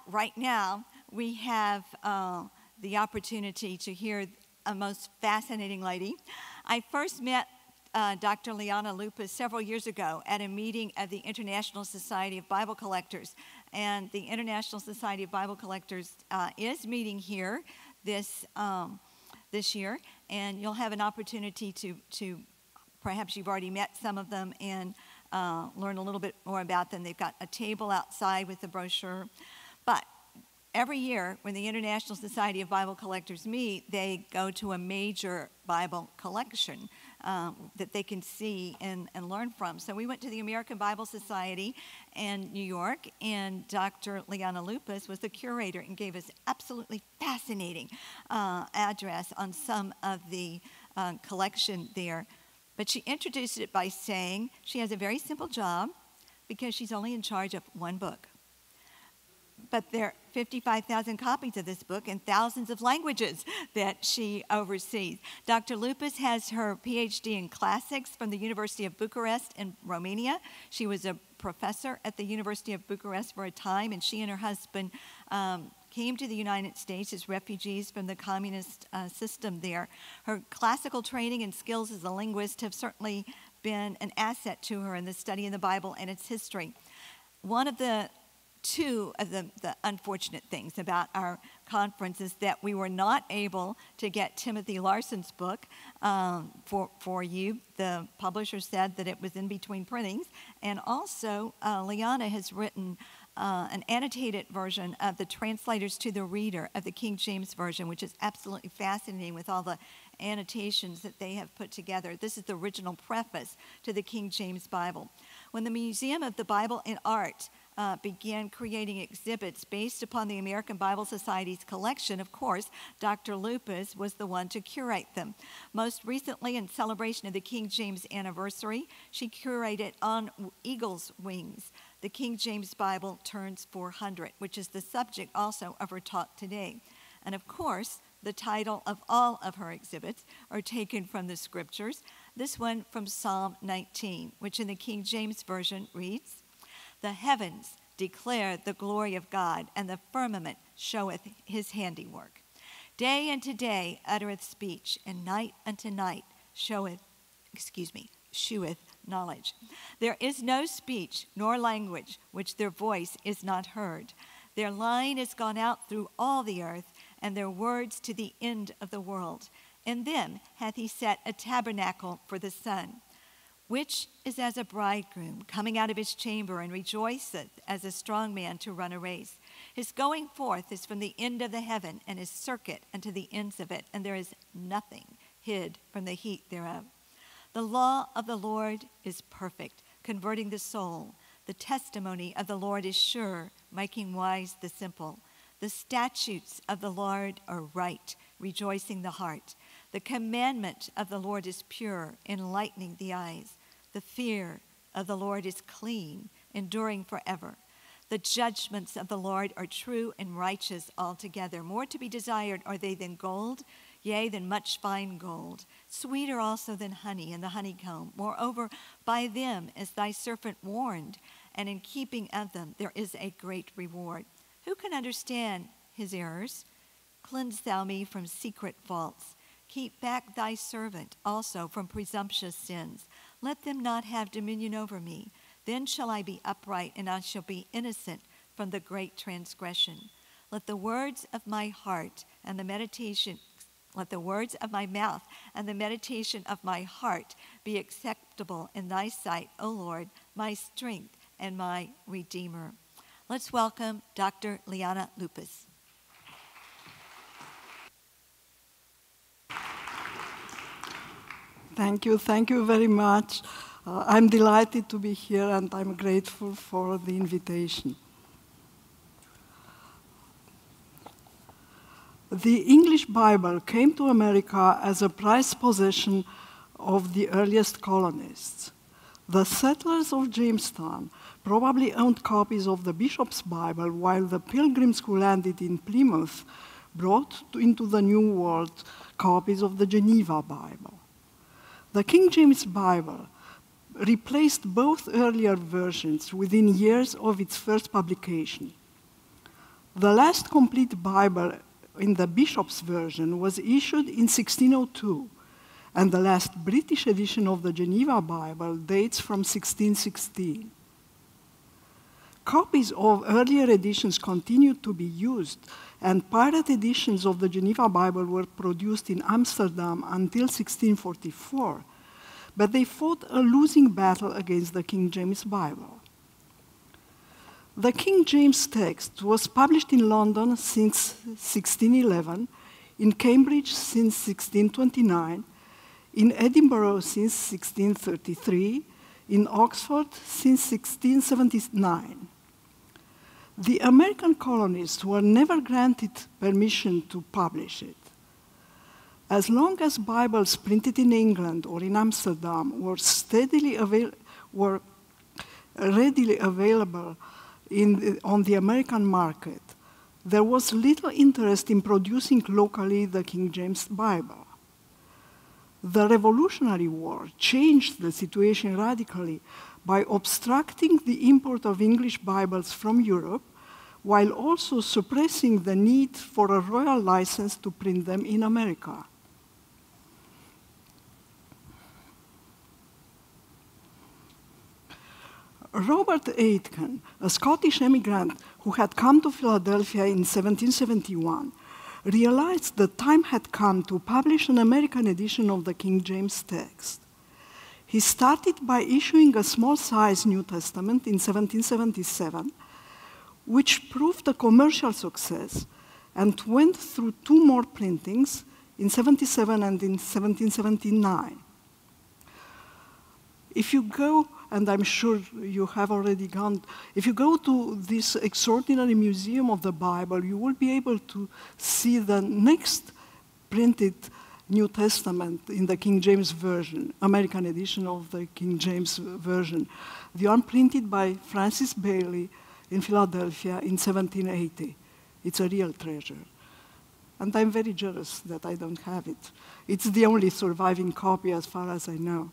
right now, we have the opportunity to hear a most fascinating lady. I first met Dr. Liana Lupas several years ago at a meeting of the International Society of Bible Collectors. And the International Society of Bible Collectors is meeting here this year. And you'll have an opportunity to perhaps you've already met some of them and learn a little bit more about them. They've got a table outside with the brochure. But every year, when the International Society of Bible Collectors meet, they go to a major Bible collection that they can see and learn from. So we went to the American Bible Society in New York, and Dr. Liana Lupas was the curator and gave us absolutely fascinating address on some of the collection there. But she introduced it by saying she has a very simple job because she's only in charge of one book. But there are 55,000 copies of this book in thousands of languages that she oversees. Dr. Lupas has her PhD in classics from the University of Bucharest in Romania. She was a professor at the University of Bucharest for a time, and she and her husband came to the United States as refugees from the communist system there. Her classical training and skills as a linguist have certainly been an asset to her in the study of the Bible and its history. Two of the unfortunate things about our conference is that we were not able to get Timothy Larson's book for you. The publisher said that it was in between printings. And also, Liana has written an annotated version of the Translators to the Reader of the King James Version, which is absolutely fascinating with all the annotations that they have put together. This is the original preface to the King James Bible. When the Museum of the Bible and Art began creating exhibits based upon the American Bible Society's collection, of course, Dr. Lupas was the one to curate them. Most recently, in celebration of the King James anniversary, she curated On Eagle's Wings, the King James Bible Turns 400, which is the subject also of her talk today. And of course, the title of all of her exhibits are taken from the scriptures. This one from Psalm 19, which in the King James Version reads, "The heavens declare the glory of God, and the firmament showeth his handiwork. Day unto day uttereth speech, and night unto night sheweth knowledge. There is no speech nor language which their voice is not heard. Their line is gone out through all the earth, and their words to the end of the world. In them hath he set a tabernacle for the sun, which is as a bridegroom coming out of his chamber, and rejoiceth as a strong man to run a race. His going forth is from the end of the heaven, and his circuit unto the ends of it, and there is nothing hid from the heat thereof. The law of the Lord is perfect, converting the soul. The testimony of the Lord is sure, making wise the simple. The statutes of the Lord are right, rejoicing the heart. The commandment of the Lord is pure, enlightening the eyes. The fear of the Lord is clean, enduring forever. The judgments of the Lord are true and righteous altogether. More to be desired are they than gold, yea, than much fine gold. Sweeter also than honey and the honeycomb. Moreover, by them is thy servant warned, and in keeping of them there is a great reward. Who can understand his errors? Cleanse thou me from secret faults. Keep back thy servant also from presumptuous sins. Let them not have dominion over me. Then shall I be upright, and I shall be innocent from the great transgression. Let the words of my heart and the meditation, let the words of my mouth and the meditation of my heart be acceptable in thy sight, O Lord, my strength and my Redeemer." Let's welcome Dr. Liana Lupas. Thank you very much. I'm delighted to be here, and I'm grateful for the invitation. The English Bible came to America as a prized possession of the earliest colonists. The settlers of Jamestown probably owned copies of the Bishop's Bible, while the pilgrims who landed in Plymouth brought into the New World copies of the Geneva Bible. The King James Bible replaced both earlier versions within years of its first publication. The last complete Bible in the bishop's version was issued in 1602, and the last British edition of the Geneva Bible dates from 1616. Copies of earlier editions continued to be used, and pirate editions of the Geneva Bible were produced in Amsterdam until 1644, but they fought a losing battle against the King James Bible. The King James text was published in London since 1611, in Cambridge since 1629, in Edinburgh since 1633, in Oxford since 1679. The American colonists were never granted permission to publish it. As long as Bibles printed in England or in Amsterdam were readily available on the American market, there was little interest in producing locally the King James Bible. The Revolutionary War changed the situation radically by obstructing the import of English Bibles from Europe, while also suppressing the need for a royal license to print them in America. Robert Aitken, a Scottish emigrant who had come to Philadelphia in 1771, realized the time had come to publish an American edition of the King James text. He started by issuing a small-size New Testament in 1777, which proved a commercial success, and went through 2 more printings in 1777 and in 1779. If you go, and I'm sure you have already gone, if you go to this extraordinary museum of the Bible, you will be able to see the next printed New Testament in the King James Version, American edition of the King James Version, the one printed by Francis Bailey in Philadelphia in 1780. It's a real treasure. And I'm very jealous that I don't have it. It's the only surviving copy as far as I know.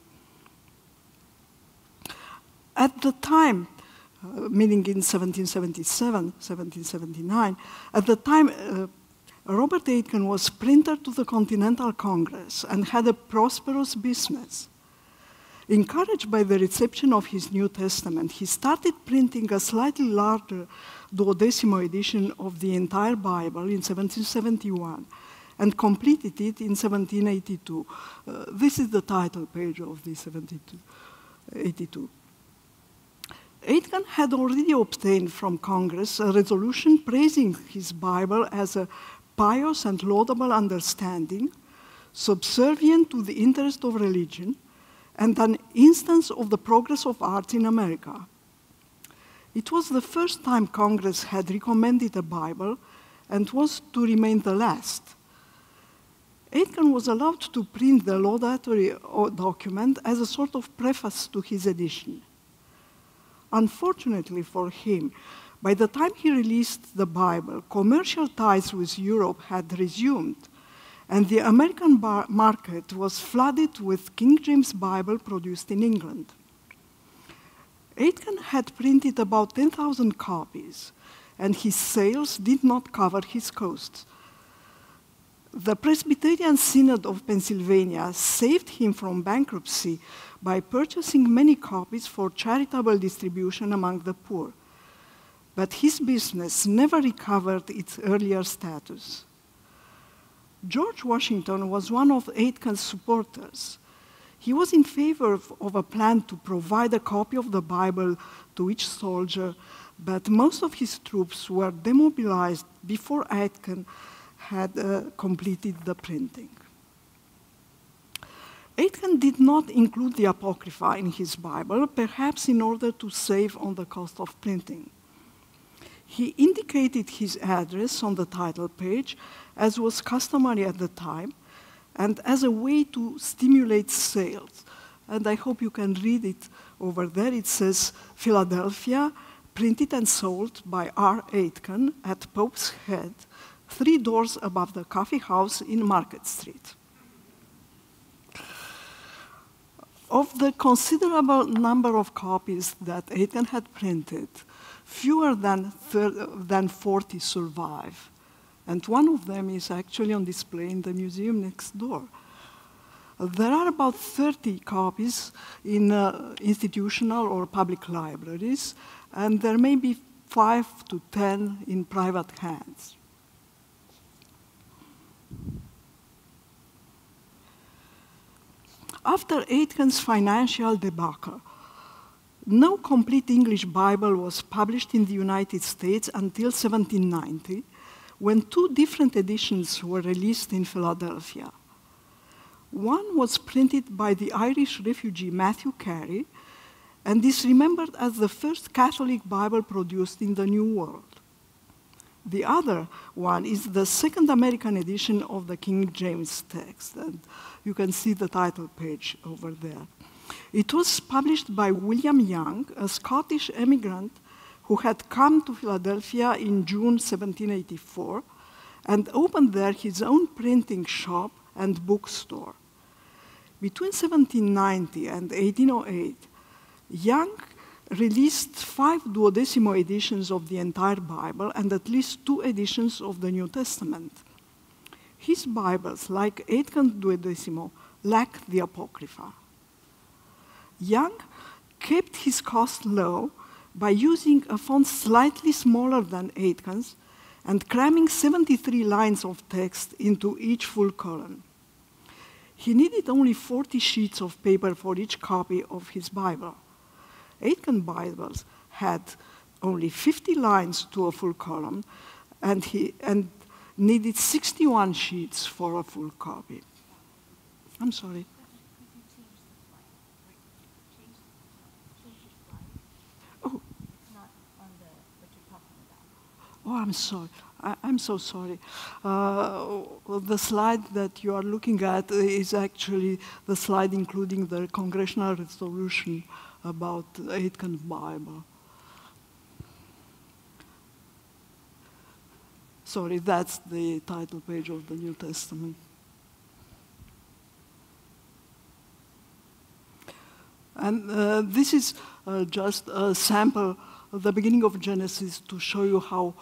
At the time, meaning in 1777, 1779, at the time, Robert Aitken was printer to the Continental Congress and had a prosperous business. Encouraged by the reception of his New Testament, he started printing a slightly larger duodecimo edition of the entire Bible in 1771 and completed it in 1782. This is the title page of the 1782. Aitken had already obtained from Congress a resolution praising his Bible as a pious and laudable understanding, subservient to the interest of religion, and an instance of the progress of arts in America. It was the first time Congress had recommended a Bible and was to remain the last. Aitken was allowed to print the laudatory document as a sort of preface to his edition. Unfortunately for him, by the time he released the Bible, commercial ties with Europe had resumed, and the American market was flooded with King James Bible produced in England. Aitken had printed about 10,000 copies, and his sales did not cover his costs. The Presbyterian Synod of Pennsylvania saved him from bankruptcy by purchasing many copies for charitable distribution among the poor. But his business never recovered its earlier status. George Washington was one of Aitken's supporters. He was in favor of a plan to provide a copy of the Bible to each soldier, but most of his troops were demobilized before Aitken had completed the printing. Aitken did not include the Apocrypha in his Bible, perhaps in order to save on the cost of printing. He indicated his address on the title page, as was customary at the time, and as a way to stimulate sales. And I hope you can read it over there. It says, Philadelphia, printed and sold by R. Aitken at Pope's Head, 3 doors above the coffee house in Market Street. Of the considerable number of copies that Aitken had printed, fewer than 40 survive. And one of them is actually on display in the museum next door. There are about 30 copies in institutional or public libraries, and there may be 5 to 10 in private hands. After Aitken's financial debacle, no complete English Bible was published in the United States until 1790, when 2 different editions were released in Philadelphia. One was printed by the Irish refugee Matthew Carey, and is remembered as the first Catholic Bible produced in the New World. The other one is the second American edition of the King James text, and you can see the title page over there. It was published by William Young, a Scottish emigrant who had come to Philadelphia in June 1784 and opened there his own printing shop and bookstore. Between 1790 and 1808, Young released 5 duodecimo editions of the entire Bible and at least 2 editions of the New Testament. His Bibles, like Aitken's duodecimo, lack the Apocrypha. Young kept his cost low by using a font slightly smaller than Aitken's and cramming 73 lines of text into each full column. He needed only 40 sheets of paper for each copy of his Bible. Aitken Bibles had only 50 lines to a full column, and needed 61 sheets for a full copy. I'm sorry. Oh. Not on what you're talking about. Oh, I'm sorry. I'm so sorry. The slide that you are looking at is actually the slide including the congressional resolution about Aitken's Bible. Sorry, that's the title page of the New Testament. And this is just a sample of the beginning of Genesis to show you how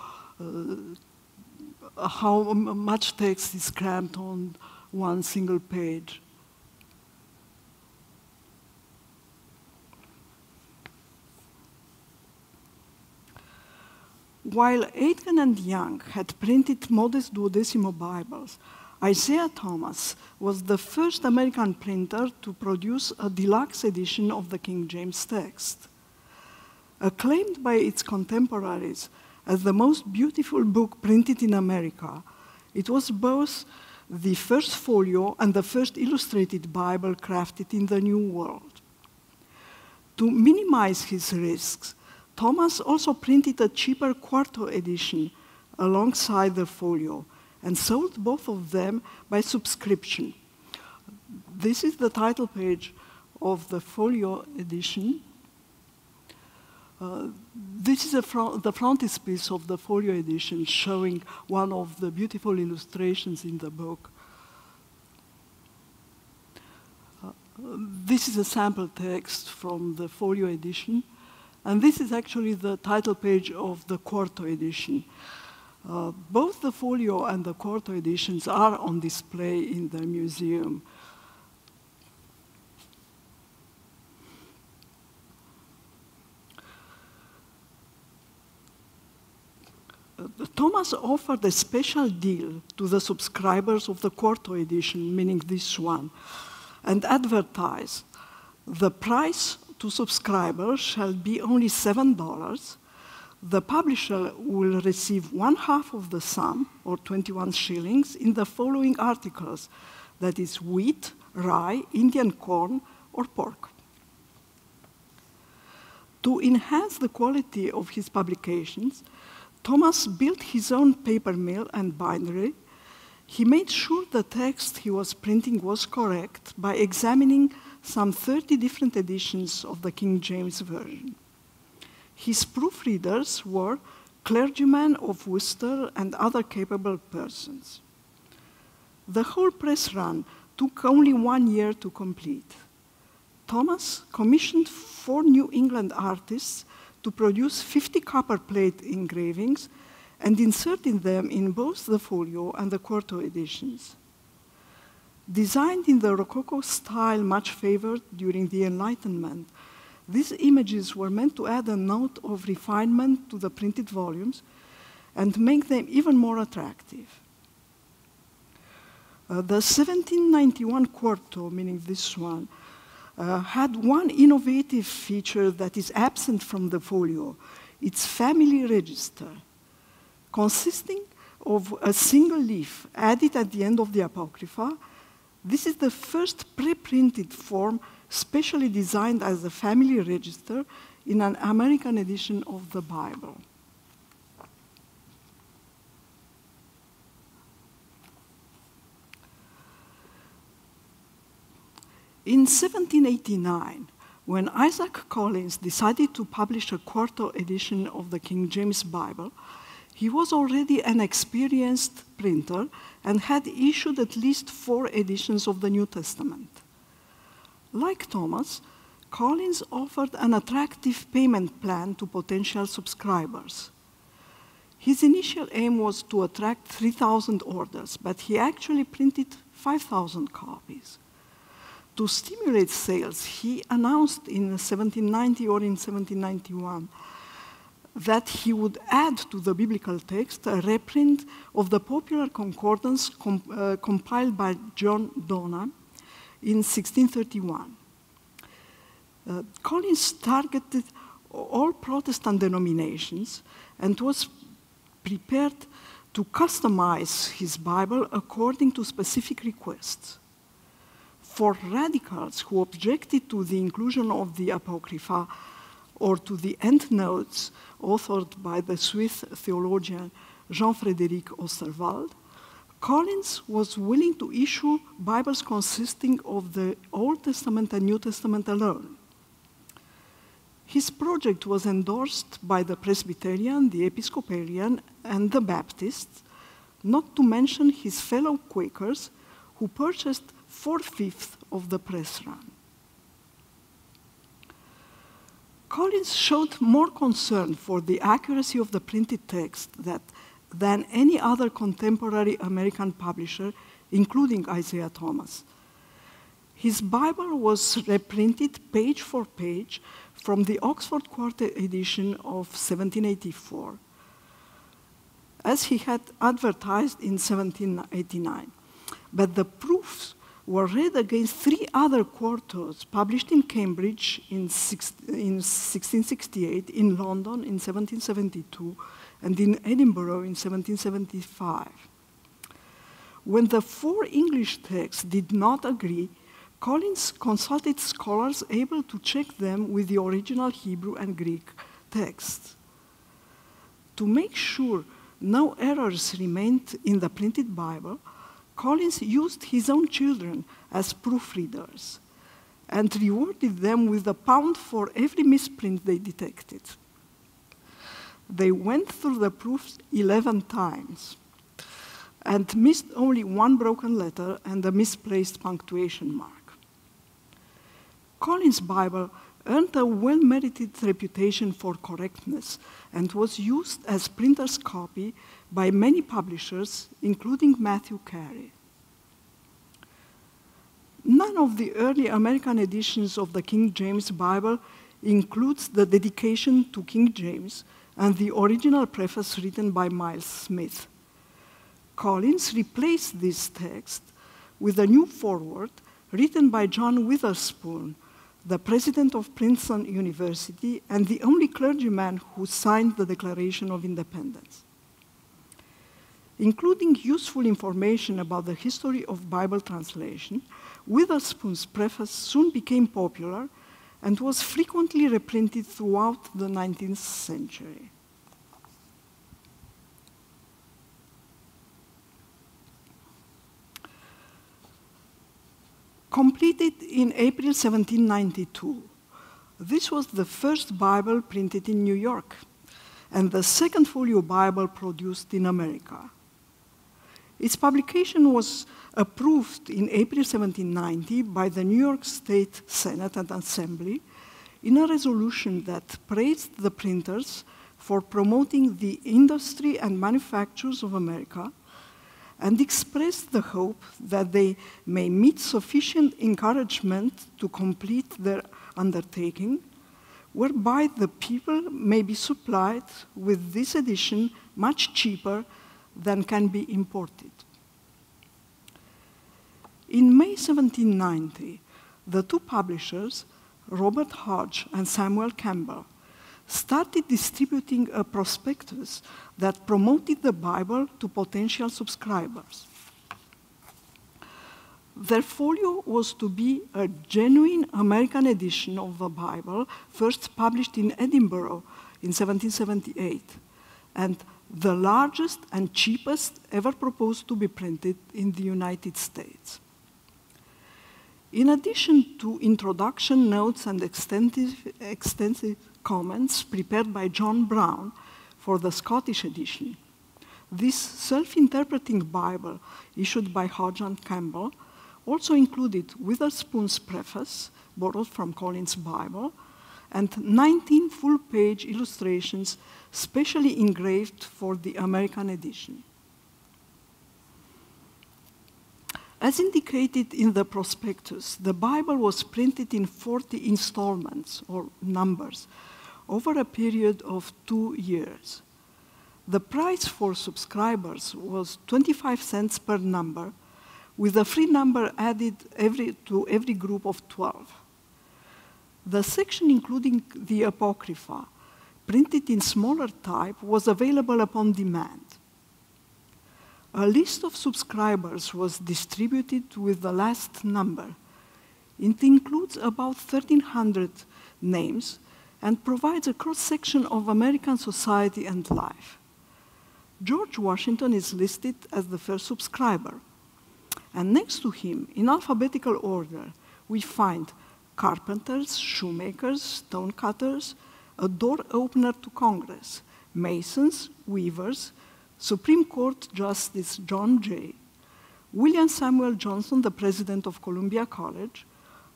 much text is crammed on one single page. While Aitken and Young had printed modest duodecimo Bibles, Isaiah Thomas was the first American printer to produce a deluxe edition of the King James text. Acclaimed by its contemporaries as the most beautiful book printed in America, it was both the first folio and the first illustrated Bible crafted in the New World. To minimize his risks, Thomas also printed a cheaper quarto edition alongside the folio and sold both of them by subscription. This is the title page of the folio edition. This is the frontispiece of the folio edition, showing one of the beautiful illustrations in the book. This is a sample text from the folio edition, and this is actually the title page of the quarto edition. Both the folio and the quarto editions are on display in the museum. Thomas offered a special deal to the subscribers of the quarto edition, meaning this one, and advertised, the price to subscribers shall be only $7. The publisher will receive 1/2 of the sum, or 21 shillings, in the following articles, that is wheat, rye, Indian corn, or pork. To enhance the quality of his publications, Thomas built his own paper mill and bindery. He made sure the text he was printing was correct by examining some 30 different editions of the King James Version. His proofreaders were clergymen of Worcester and other capable persons. The whole press run took only 1 year to complete. Thomas commissioned 4 New England artists to produce 50 copperplate engravings and inserting them in both the folio and the quarto editions. Designed in the Rococo style much favored during the Enlightenment, these images were meant to add a note of refinement to the printed volumes and make them even more attractive. The 1791 quarto, meaning this one, had one innovative feature that is absent from the folio, its family register, consisting of a single leaf added at the end of the Apocrypha. This is the first pre-printed form specially designed as a family register in an American edition of the Bible. In 1789, when Isaac Collins decided to publish a quarto edition of the King James Bible, he was already an experienced printer and had issued at least 4 editions of the New Testament. Like Thomas, Collins offered an attractive payment plan to potential subscribers. His initial aim was to attract 3,000 orders, but he actually printed 5,000 copies. To stimulate sales, he announced in 1790 or in 1791 that he would add to the biblical text a reprint of the popular concordance compiled by John Donnan in 1631. Collins targeted all Protestant denominations and was prepared to customize his Bible according to specific requests. For radicals who objected to the inclusion of the Apocrypha or to the endnotes authored by the Swiss theologian Jean-Frédéric Osterwald, Collins was willing to issue Bibles consisting of the Old Testament and New Testament alone. His project was endorsed by the Presbyterian, the Episcopalian, and the Baptists, not to mention his fellow Quakers, who purchased 4/5 of the press run. Collins showed more concern for the accuracy of the printed text than any other contemporary American publisher, including Isaiah Thomas. His Bible was reprinted page for page from the Oxford Quarto edition of 1784, as he had advertised in 1789. But the proofs were read against 3 other quartos published in Cambridge in 1668, in London in 1772, and in Edinburgh in 1775. When the 4 English texts did not agree, Collins consulted scholars able to check them with the original Hebrew and Greek texts. To make sure no errors remained in the printed Bible, Collins used his own children as proofreaders and rewarded them with £1 for every misprint they detected. They went through the proofs 11 times and missed only 1 broken letter and a misplaced punctuation mark. Collins' Bible earned a well-merited reputation for correctness and was used as printer's copy by many publishers, including Matthew Carey. None of the early American editions of the King James Bible includes the dedication to King James and the original preface written by Miles Smith. Collins replaced this text with a new foreword written by John Witherspoon, the president of Princeton University and the only clergyman who signed the Declaration of Independence. Including useful information about the history of Bible translation, Witherspoon's preface soon became popular and was frequently reprinted throughout the 19th century. Completed in April 1792, this was the first Bible printed in New York and the second folio Bible produced in America. Its publication was approved in April 1790 by the New York State Senate and Assembly in a resolution that praised the printers for promoting the industry and manufactures of America, and expressed the hope that they may meet sufficient encouragement to complete their undertaking, whereby the people may be supplied with this edition much cheaper than can be imported. In May 1790, the two publishers, Robert Hodge and Samuel Campbell, started distributing a prospectus that promoted the Bible to potential subscribers. Their folio was to be a genuine American edition of the Bible, first published in Edinburgh in 1778, and the largest and cheapest ever proposed to be printed in the United States. In addition to introduction notes and extensive comments prepared by John Brown for the Scottish edition, this self-interpreting Bible issued by Hodge and Campbell also included Witherspoon's preface, borrowed from Collins' Bible, and 19 full-page illustrations specially engraved for the American edition. As indicated in the prospectus, the Bible was printed in 40 installments, or numbers, over a period of 2 years. The price for subscribers was 25 cents per number, with a free number added to every group of 12. The section including the Apocrypha, printed in smaller type, was available upon demand. A list of subscribers was distributed with the last number. It includes about 1,300 names and provides a cross-section of American society and life. George Washington is listed as the first subscriber. And next to him, in alphabetical order, we find carpenters, shoemakers, stonecutters, a door opener to Congress, masons, weavers, Supreme Court Justice John Jay, William Samuel Johnson, the president of Columbia College,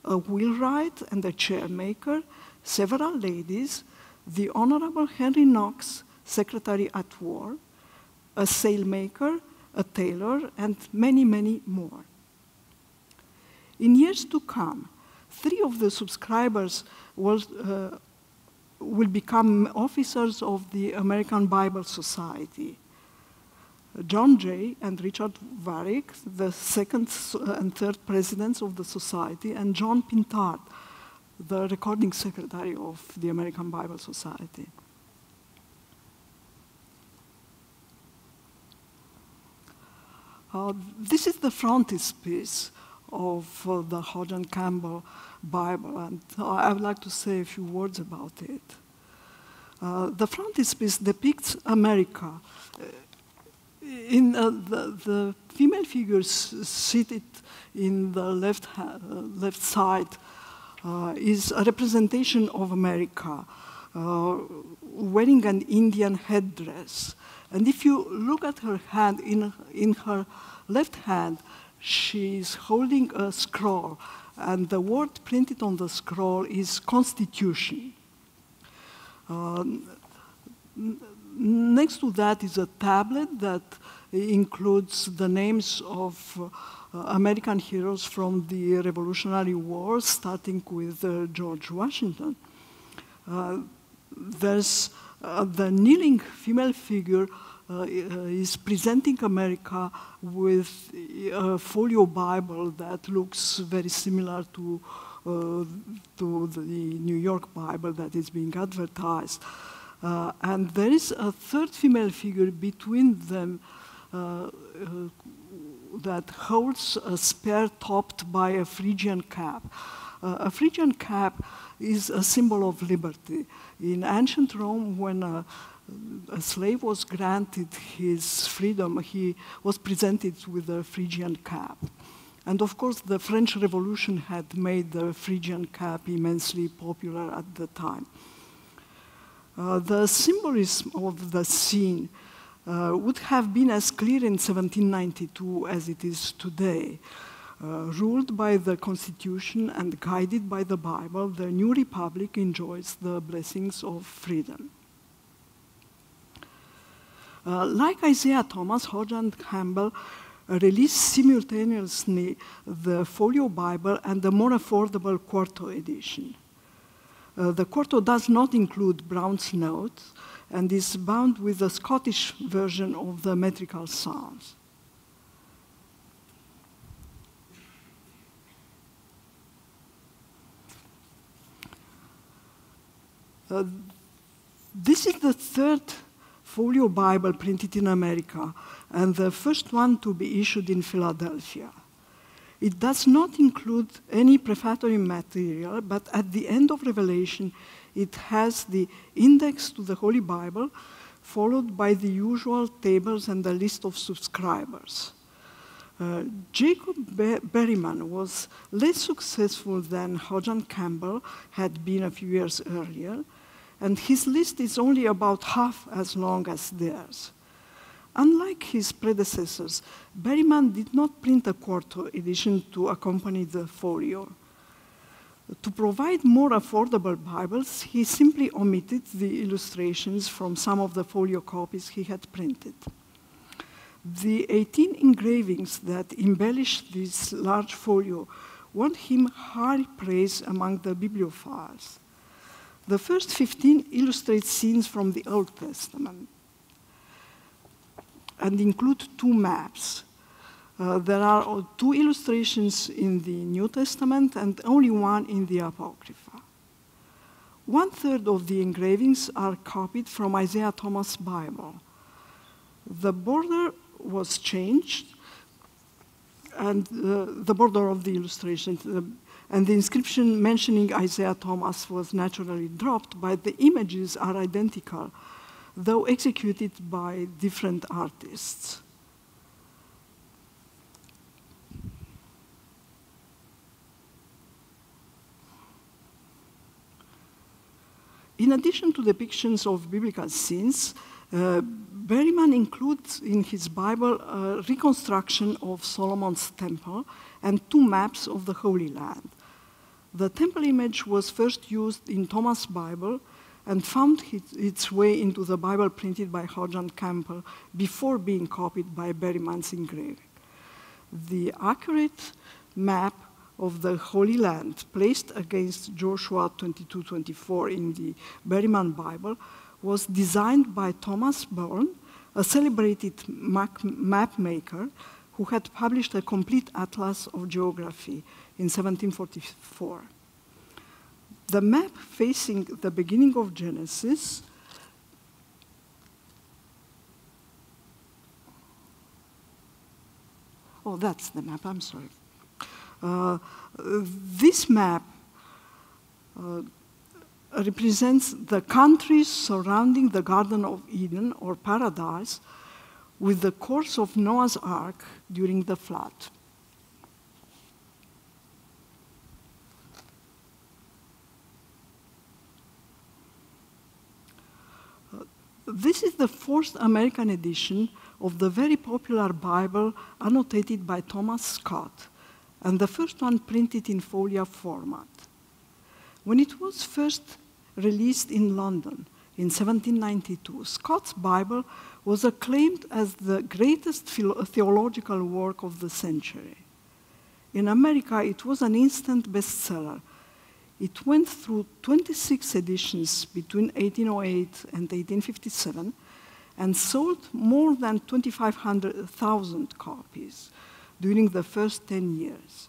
a wheelwright and a chairmaker, several ladies, the Honorable Henry Knox, Secretary at War, a sailmaker, a tailor, and many, many more. In years to come, 3 of the subscribers will become officers of the American Bible Society. John Jay and Richard Varick, the second and third presidents of the society, and John Pintard, the recording secretary of the American Bible Society. This is the frontispiece of the Hodge and Campbell Bible, and I would like to say a few words about it. The frontispiece depicts America. The female figures seated in the left side is a representation of America, wearing an Indian headdress. And if you look at her hand, in her left hand, she's holding a scroll, and the word printed on the scroll is Constitution. Next to that is a tablet that includes the names of American heroes from the Revolutionary War, starting with George Washington. There's the kneeling female figure is presenting America with a folio Bible that looks very similar to the New York Bible that is being advertised. And there is a third female figure between them that holds a spear topped by a Phrygian cap. A Phrygian cap is a symbol of liberty. In ancient Rome, when a slave was granted his freedom, he was presented with a Phrygian cap. And of course, the French Revolution had made the Phrygian cap immensely popular at the time. The symbolism of the scene would have been as clear in 1792 as it is today. Ruled by the Constitution and guided by the Bible, the new republic enjoys the blessings of freedom. Like Isaiah Thomas, Hodge and Campbell released simultaneously the Folio Bible and the more affordable Quarto edition. The Quarto does not include Brown's notes and is bound with the Scottish version of the metrical Psalms. This is the third Folio Bible printed in America and the first one to be issued in Philadelphia. It does not include any prefatory material, but at the end of Revelation, it has the index to the Holy Bible, followed by the usual tables and the list of subscribers. Jacob Berryman was less successful than Hodge and Campbell had been a few years earlier, and his list is only about half as long as theirs. Unlike his predecessors, Berryman did not print a Quarto edition to accompany the folio. To provide more affordable Bibles, he simply omitted the illustrations from some of the folio copies he had printed. The 18 engravings that embellish this large folio won him high praise among the bibliophiles. The first 15 illustrate scenes from the Old Testament and include 2 maps. There are 2 illustrations in the New Testament and only 1 in the Apocrypha. 1/3 of the engravings are copied from Isaiah Thomas' Bible. The border was changed, and the border of the illustration, and the inscription mentioning Isaiah Thomas was naturally dropped, but the images are identical, though executed by different artists. In addition to depictions of biblical scenes, Berryman includes in his Bible a reconstruction of Solomon's temple and 2 maps of the Holy Land. The temple image was first used in Thomas' Bible and found its way into the Bible printed by Hodge and Campbell before being copied by Berryman's engraving. The accurate map of the Holy Land placed against Joshua 22:24 in the Berryman Bible was designed by Thomas Bourne, a celebrated map maker who had published a complete atlas of geography in 1744. The map facing the beginning of Genesis oh, that's the map, I'm sorry. This map represents the countries surrounding the Garden of Eden, or Paradise, with the course of Noah's Ark during the flood. This is the 4th American edition of the very popular Bible annotated by Thomas Scott, and the first one printed in folio format. When it was first released in London in 1792, Scott's Bible was acclaimed as the greatest theological work of the century. In America, it was an instant bestseller. It went through 26 editions between 1808 and 1857 and sold more than 2,500,000 copies during the first 10 years.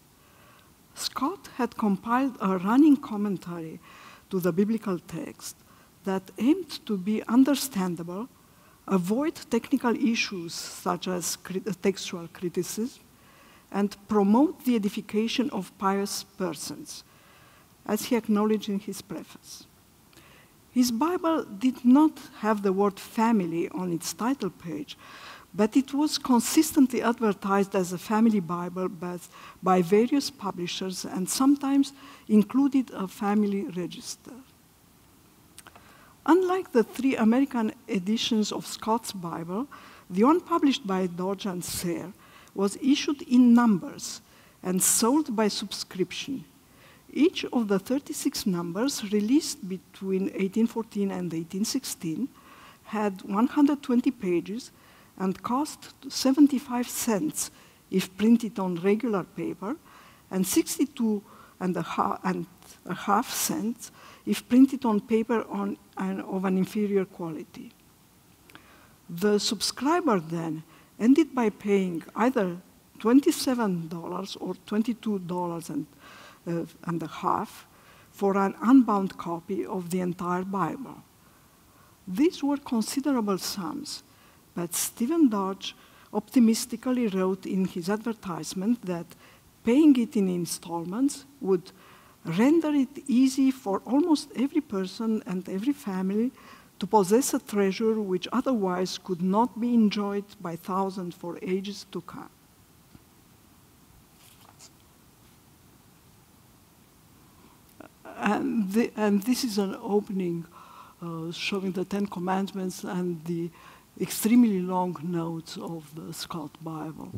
Scott had compiled a running commentary to the biblical text that aimed to be understandable, avoid technical issues such as textual criticism, and promote the edification of pious persons, as he acknowledged in his preface. His Bible did not have the word family on its title page, but it was consistently advertised as a family Bible by various publishers and sometimes included a family register. Unlike the 3 American editions of Scott's Bible, the one published by Dodge and Sayre was issued in numbers and sold by subscription. Each of the 36 numbers released between 1814 and 1816 had 120 pages and cost 75 cents if printed on regular paper, and 62 and a half cents if printed on paper of an inferior quality. The subscriber then ended by paying either $27 or $22 and a half for an unbound copy of the entire Bible. These were considerable sums, but Stephen Dodge optimistically wrote in his advertisement that paying it in installments would render it easy for almost every person and every family to possess a treasure which otherwise could not be enjoyed by thousands for ages to come. And this is an opening showing the Ten Commandments and the extremely long notes of the Scott Bible.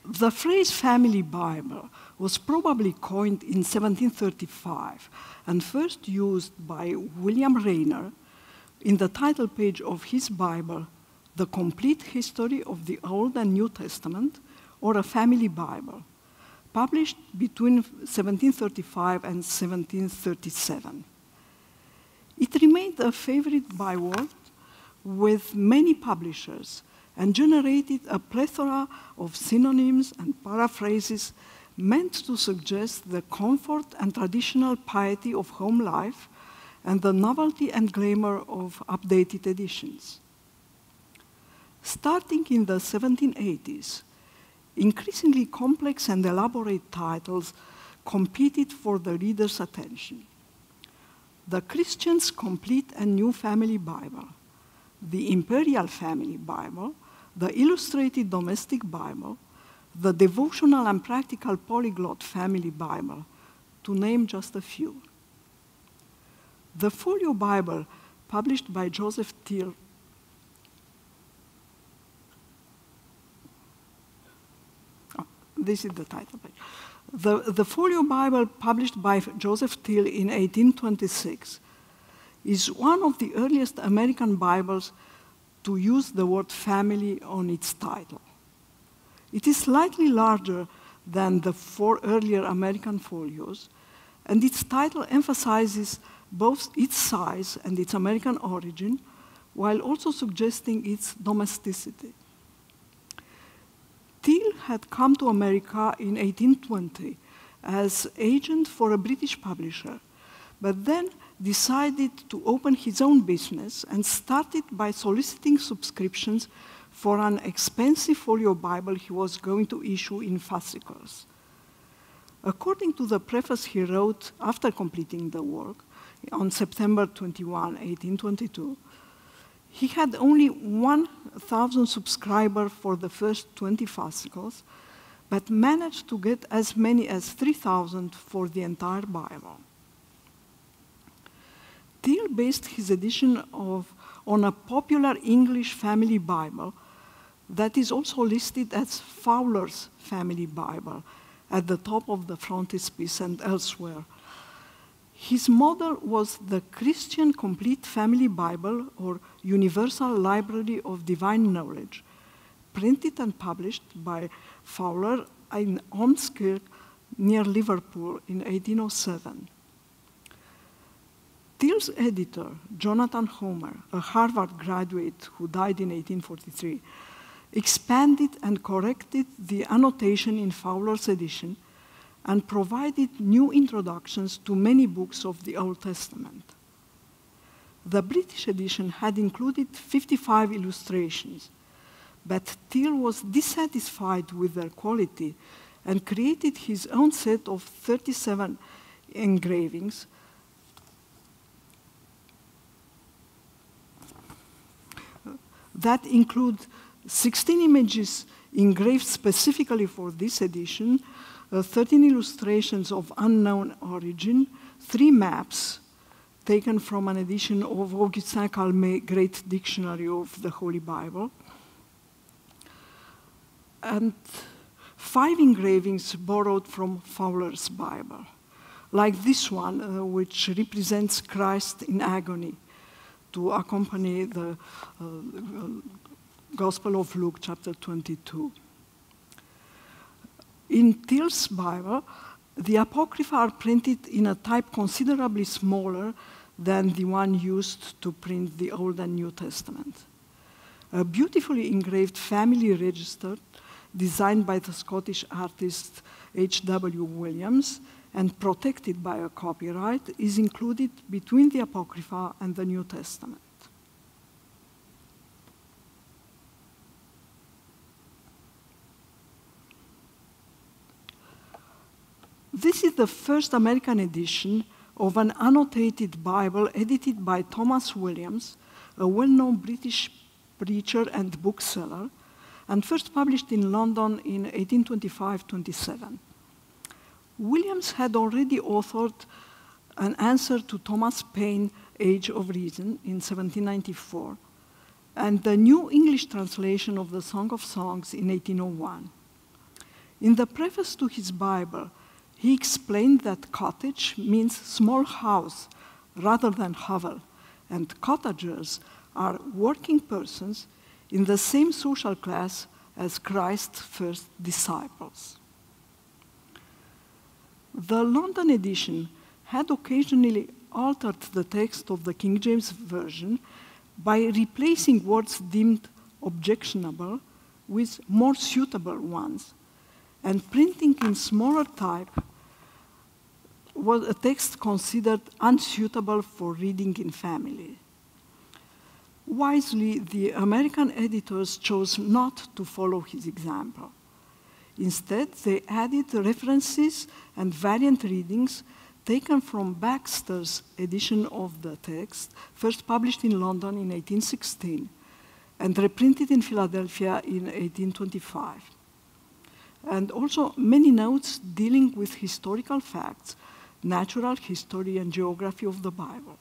The phrase family Bible was probably coined in 1735 and first used by William Rayner in the title page of his Bible, The Complete History of the Old and New Testament, or a Family Bible, published between 1735 and 1737. It remained a favorite byword with many publishers and generated a plethora of synonyms and paraphrases meant to suggest the comfort and traditional piety of home life and the novelty and glamour of updated editions. Starting in the 1780s, increasingly complex and elaborate titles competed for the reader's attention. The Christian's Complete and New Family Bible, the Imperial Family Bible, the Illustrated Domestic Bible, the Devotional and Practical Polyglot Family Bible, to name just a few. The Folio Bible, published by Joseph Thiel, this is the title page. The Folio Bible, published by Joseph Thiel in 1826, is one of the earliest American Bibles to use the word family on its title. It is slightly larger than the 4 earlier American folios, and its title emphasizes both its size and its American origin, while also suggesting its domesticity. Thiel had come to America in 1820 as agent for a British publisher, but then decided to open his own business and started by soliciting subscriptions for an expensive folio Bible he was going to issue in fascicles. According to the preface he wrote after completing the work on September 21, 1822, he had only 1,000 subscribers for the first 20 fascicles, but managed to get as many as 3,000 for the entire Bible. Thiel based his edition on a popular English family Bible that is also listed as Fowler's Family Bible at the top of the frontispiece and elsewhere. His model was the Christian Complete Family Bible, or Universal Library of Divine Knowledge, printed and published by Fowler in Ormskirk near Liverpool in 1807. Thiel's editor, Jonathan Homer, a Harvard graduate who died in 1843, expanded and corrected the annotation in Fowler's edition and provided new introductions to many books of the Old Testament. The British edition had included 55 illustrations, but Thiel was dissatisfied with their quality and created his own set of 37 engravings that include 16 images engraved specifically for this edition, 13 illustrations of unknown origin, 3 maps, taken from an edition of Augustin Calmet's Great Dictionary of the Holy Bible, and 5 engravings borrowed from Fowler's Bible, like this one, which represents Christ in agony to accompany the Gospel of Luke, chapter 22. In Thiel's Bible, the Apocrypha are printed in a type considerably smaller than the one used to print the Old and New Testament. A beautifully engraved family register designed by the Scottish artist H.W. Williams and protected by a copyright is included between the Apocrypha and the New Testament. This is the first American edition of an annotated Bible edited by Thomas Williams, a well-known British preacher and bookseller, and first published in London in 1825-27. Williams had already authored an answer to Thomas Paine's Age of Reason in 1794, and the New English translation of the Song of Songs in 1801. In the preface to his Bible, he explained that cottage means small house rather than hovel, and cottagers are working persons in the same social class as Christ's first disciples. The London edition had occasionally altered the text of the King James Version by replacing words deemed objectionable with more suitable ones, and printing in smaller type was a text considered unsuitable for reading in family. Wisely, the American editors chose not to follow his example. Instead, they added references and variant readings taken from Baxter's edition of the text, first published in London in 1816, and reprinted in Philadelphia in 1825. And also many notes dealing with historical facts, natural history, and geography of the Bible.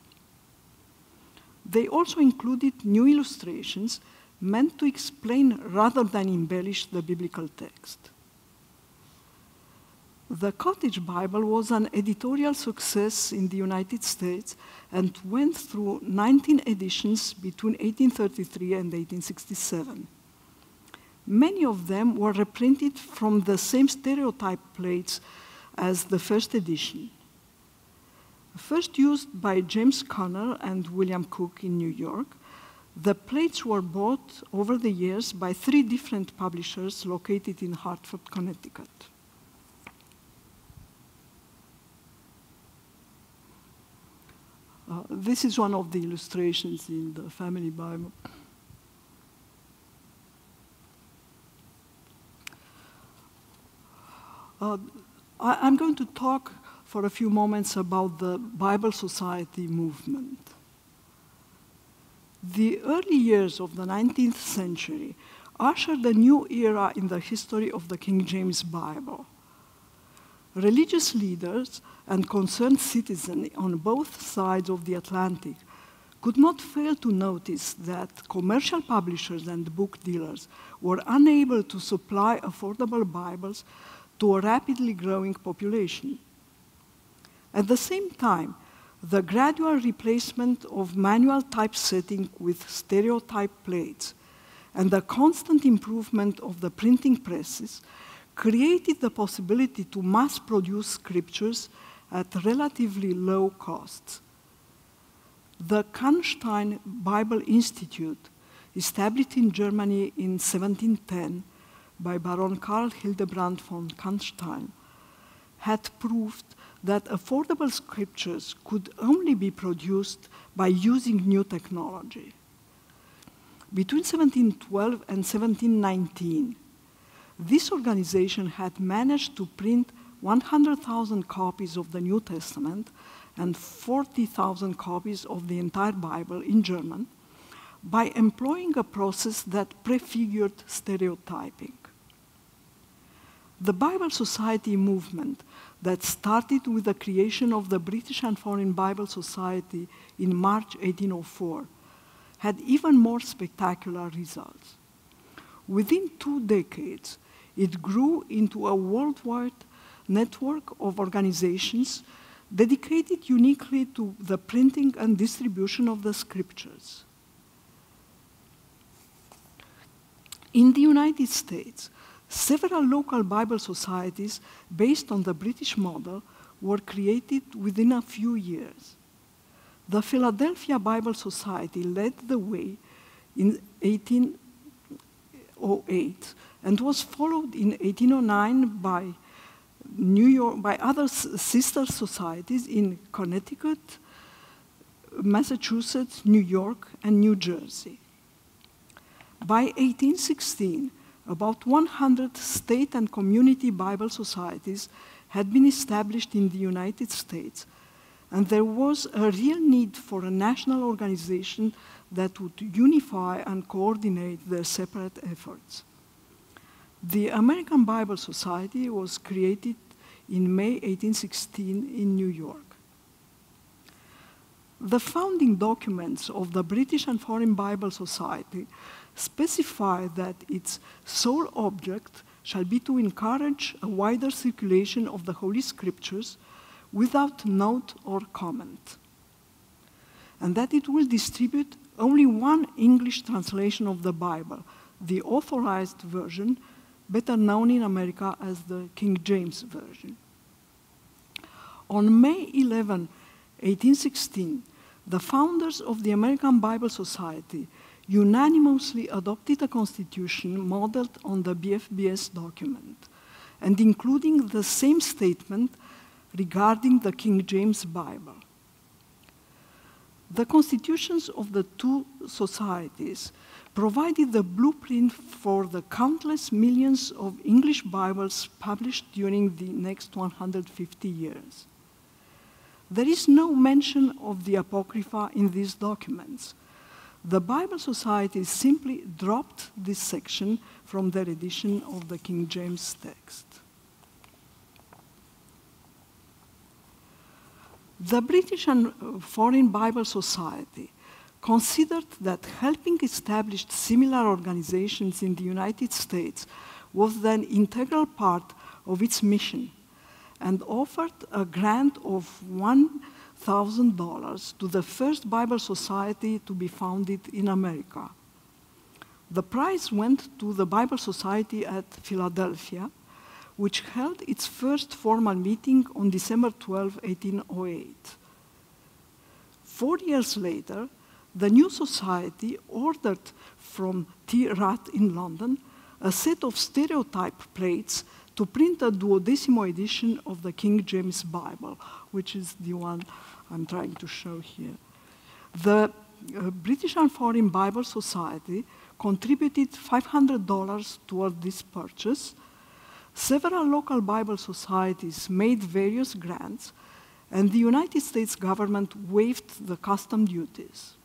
They also included new illustrations meant to explain rather than embellish the biblical text. The Cottage Bible was an editorial success in the United States and went through 19 editions between 1833 and 1867. Many of them were reprinted from the same stereotype plates as the first edition. First used by James Conner and William Cook in New York, the plates were bought over the years by 3 different publishers located in Hartford, Connecticut. This is one of the illustrations in the family Bible. I'm going to talk for a few moments about the Bible Society movement. The early years of the 19th century ushered a new era in the history of the King James Bible. Religious leaders and concerned citizens on both sides of the Atlantic could not fail to notice that commercial publishers and book dealers were unable to supply affordable Bibles to a rapidly growing population. At the same time, the gradual replacement of manual typesetting with stereotype plates and the constant improvement of the printing presses created the possibility to mass-produce scriptures at relatively low costs. The Kannstein Bible Institute, established in Germany in 1710 by Baron Karl Hildebrand von Kannstein, had proved that affordable scriptures could only be produced by using new technology. Between 1712 and 1719, this organization had managed to print 100,000 copies of the New Testament and 40,000 copies of the entire Bible in German by employing a process that prefigured stereotyping. The Bible Society movement that started with the creation of the British and Foreign Bible Society in March 1804 had even more spectacular results. Within 2 decades, it grew into a worldwide network of organizations dedicated uniquely to the printing and distribution of the scriptures. In the United States, several local Bible societies based on the British model were created within a few years. The Philadelphia Bible Society led the way in 1808 and was followed in 1809 by other sister societies in Connecticut, Massachusetts, New York, and New Jersey. By 1816, about 100 state and community Bible societies had been established in the United States, and there was a real need for a national organization that would unify and coordinate their separate efforts. The American Bible Society was created in May 1816 in New York. The founding documents of the British and Foreign Bible Society specify that its sole object shall be to encourage a wider circulation of the Holy Scriptures without note or comment, and that it will distribute only one English translation of the Bible, the authorized version, better known in America as the King James Version. On May 11, 1816, the founders of the American Bible Society unanimously adopted a constitution modeled on the BFBS document, and including the same statement regarding the King James Bible. The constitutions of the 2 societies provided the blueprint for the countless millions of English Bibles published during the next 150 years. There is no mention of the Apocrypha in these documents. The Bible Society simply dropped this section from their edition of the King James text. The British and Foreign Bible Society considered that helping establish similar organizations in the United States was an integral part of its mission, and offered a grant of $1,000 to the first Bible Society to be founded in America. The prize went to the Bible Society at Philadelphia, which held its first formal meeting on December 12, 1808. 4 years later, the new society ordered from T. Rudd in London a set of stereotype plates to print a duodecimo edition of the King James Bible, which is the one I'm trying to show here. The British and Foreign Bible Society contributed $500 toward this purchase. Several local Bible societies made various grants, and the United States government waived the custom duties.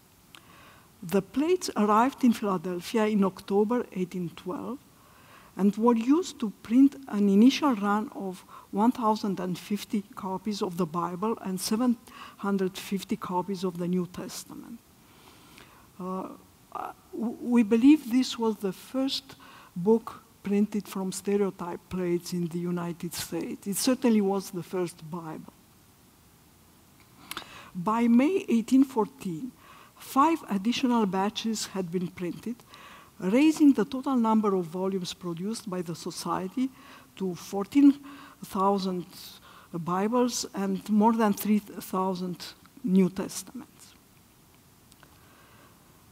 The plates arrived in Philadelphia in October 1812 and were used to print an initial run of 1,050 copies of the Bible and 750 copies of the New Testament. We believe this was the first book printed from stereotype plates in the United States. It certainly was the first Bible. By May 1814, 5 additional batches had been printed, raising the total number of volumes produced by the Society to 14,000 Bibles and more than 3,000 New Testaments.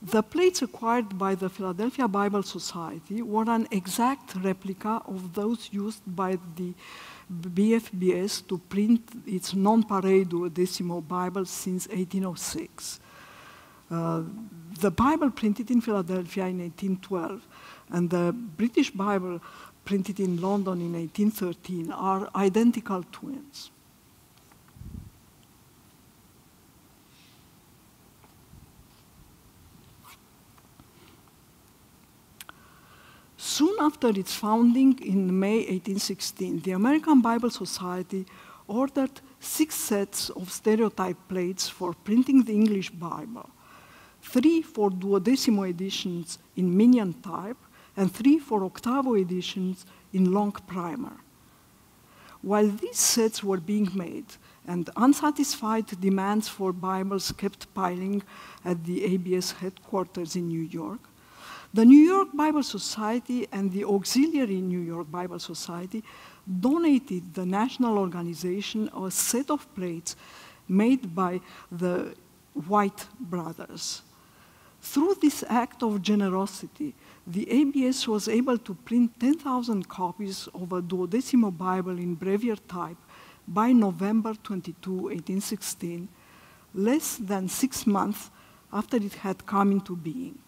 The plates acquired by the Philadelphia Bible Society were an exact replica of those used by the BFBS to print its non-pare duodecimo Bible since 1806. The Bible printed in Philadelphia in 1812 and the British Bible printed in London in 1813 are identical twins. Soon after its founding in May 1816, the American Bible Society ordered 6 sets of stereotype plates for printing the English Bible, 3 for duodecimo editions in minion type, and 3 for octavo editions in long primer. While these sets were being made and unsatisfied demands for Bibles kept piling at the ABS headquarters in New York, the New York Bible Society and the auxiliary New York Bible Society donated the national organization a set of plates made by the White brothers. Through this act of generosity, the ABS was able to print 10,000 copies of a duodecimo Bible in brevier type by November 22, 1816, less than 6 months after it had come into being.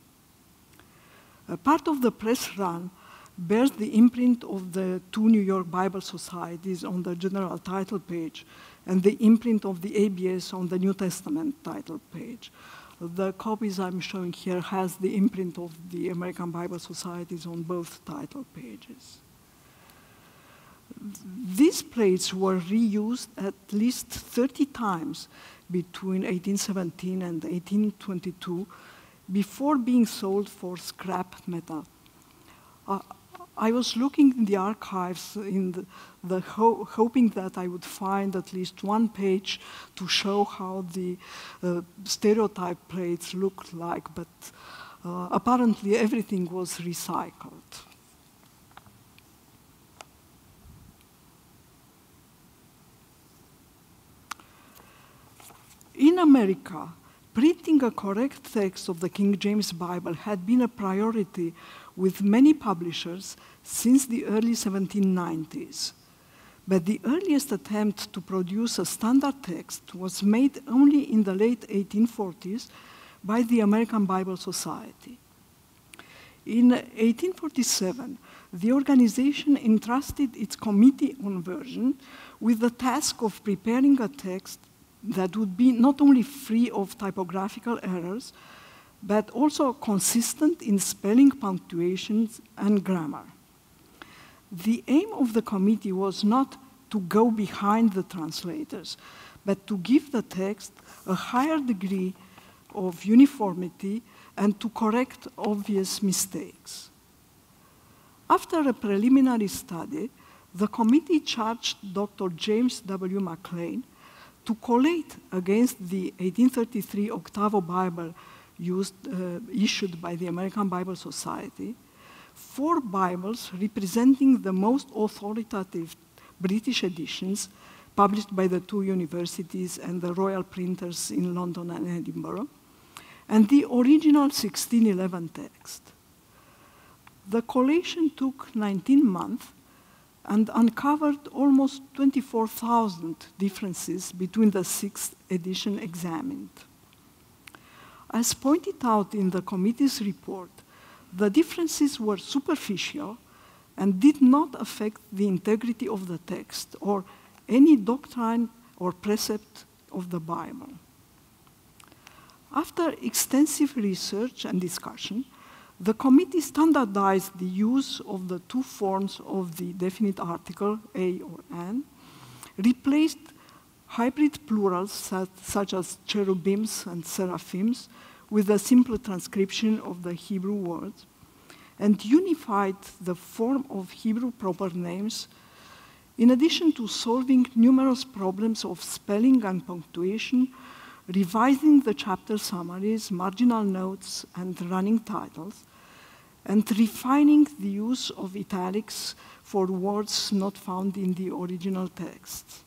A part of the press run bears the imprint of the 2 New York Bible Societies on the general title page and the imprint of the ABS on the New Testament title page. The copies I'm showing here has the imprint of the American Bible Societies on both title pages. These plates were reused at least 30 times between 1817 and 1822 before being sold for scrap metal. I was looking in the archives hoping that I would find at least one page to show how the stereotype plates looked like, but apparently everything was recycled. In America, printing a correct text of the King James Bible had been a priority with many publishers since the early 1790s. But the earliest attempt to produce a standard text was made only in the late 1840s by the American Bible Society. In 1847, the organization entrusted its Committee on Version with the task of preparing a text that would be not only free of typographical errors, but also consistent in spelling, punctuations, and grammar. The aim of the committee was not to go behind the translators, but to give the text a higher degree of uniformity and to correct obvious mistakes. After a preliminary study, the committee charged Dr. James W. McLean to collate against the 1833 Octavo Bible issued by the American Bible Society 4 Bibles representing the most authoritative British editions published by the 2 universities and the royal printers in London and Edinburgh, and the original 1611 text. The collation took 19 months and uncovered almost 24,000 differences between the 6th edition examined. As pointed out in the committee's report, the differences were superficial and did not affect the integrity of the text or any doctrine or precept of the Bible. After extensive research and discussion, the committee standardized the use of the 2 forms of the definite article, a or an, replaced hybrid plurals such as cherubims and seraphims with a simple transcription of the Hebrew words, and unified the form of Hebrew proper names, in addition to solving numerous problems of spelling and punctuation, revising the chapter summaries, marginal notes, and running titles, and refining the use of italics for words not found in the original text.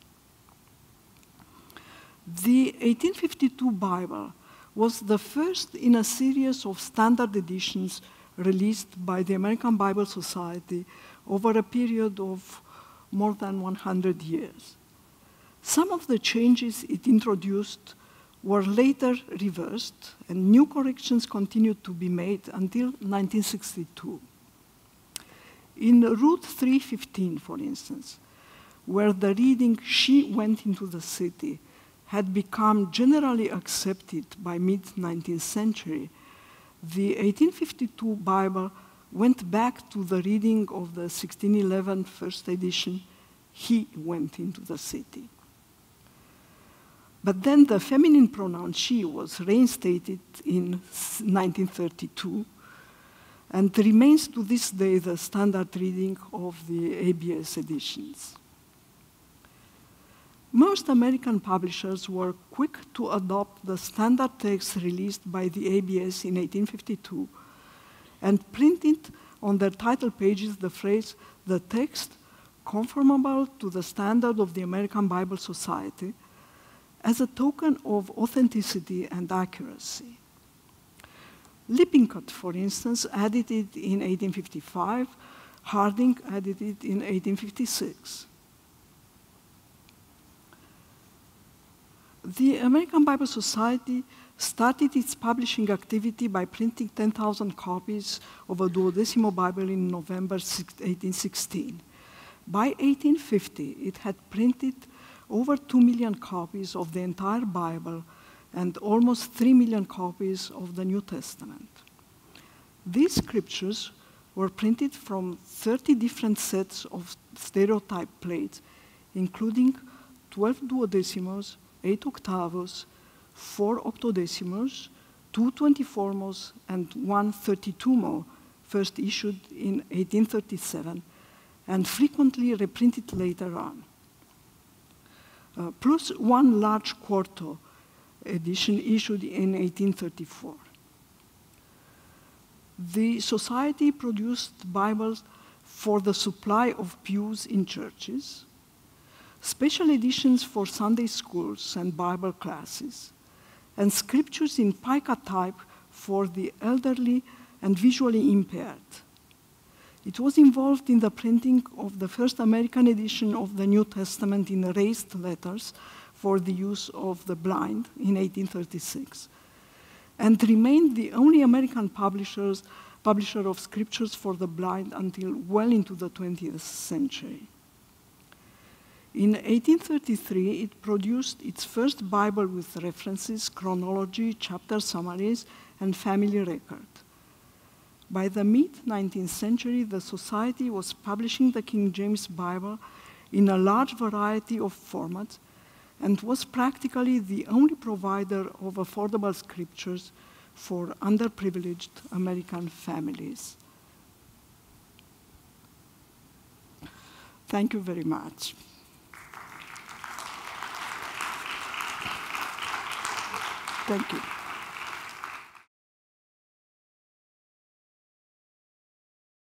The 1852 Bible was the first in a series of standard editions released by the American Bible Society over a period of more than 100 years. Some of the changes it introduced were later reversed, and new corrections continued to be made until 1962. In Route 315, for instance, where the reading, "She went into the city," had become generally accepted by mid-19th century, the 1852 Bible went back to the reading of the 1611 first edition, he went into the city. But then the feminine pronoun she was reinstated in 1932 and remains to this day the standard reading of the ABS editions. Most American publishers were quick to adopt the standard text released by the ABS in 1852 and printed on their title pages the phrase, "the text conformable to the standard of the American Bible Society," as a token of authenticity and accuracy. Lippincott, for instance, added it in 1855. Harding added it in 1856. The American Bible Society started its publishing activity by printing 10,000 copies of a duodecimo Bible in November 1816. By 1850, it had printed over 2 million copies of the entire Bible and almost 3 million copies of the New Testament. These scriptures were printed from 30 different sets of stereotype plates, including 12 duodecimos, 8 octavos, 4 octodecimos, 2 24mos, and 1 32mo, first issued in 1837, and frequently reprinted later on. Plus 1 large quarto edition issued in 1834. The Society produced Bibles for the supply of pews in churches, special editions for Sunday schools and Bible classes, and scriptures in pica type for the elderly and visually impaired. It was involved in the printing of the first American edition of the New Testament in raised letters for the use of the blind in 1836, and remained the only American publisher of scriptures for the blind until well into the 20th century. In 1833, it produced its first Bible with references, chronology, chapter summaries, and family record. By the mid-19th century, the Society was publishing the King James Bible in a large variety of formats and was practically the only provider of affordable scriptures for underprivileged American families. Thank you very much. Thank you.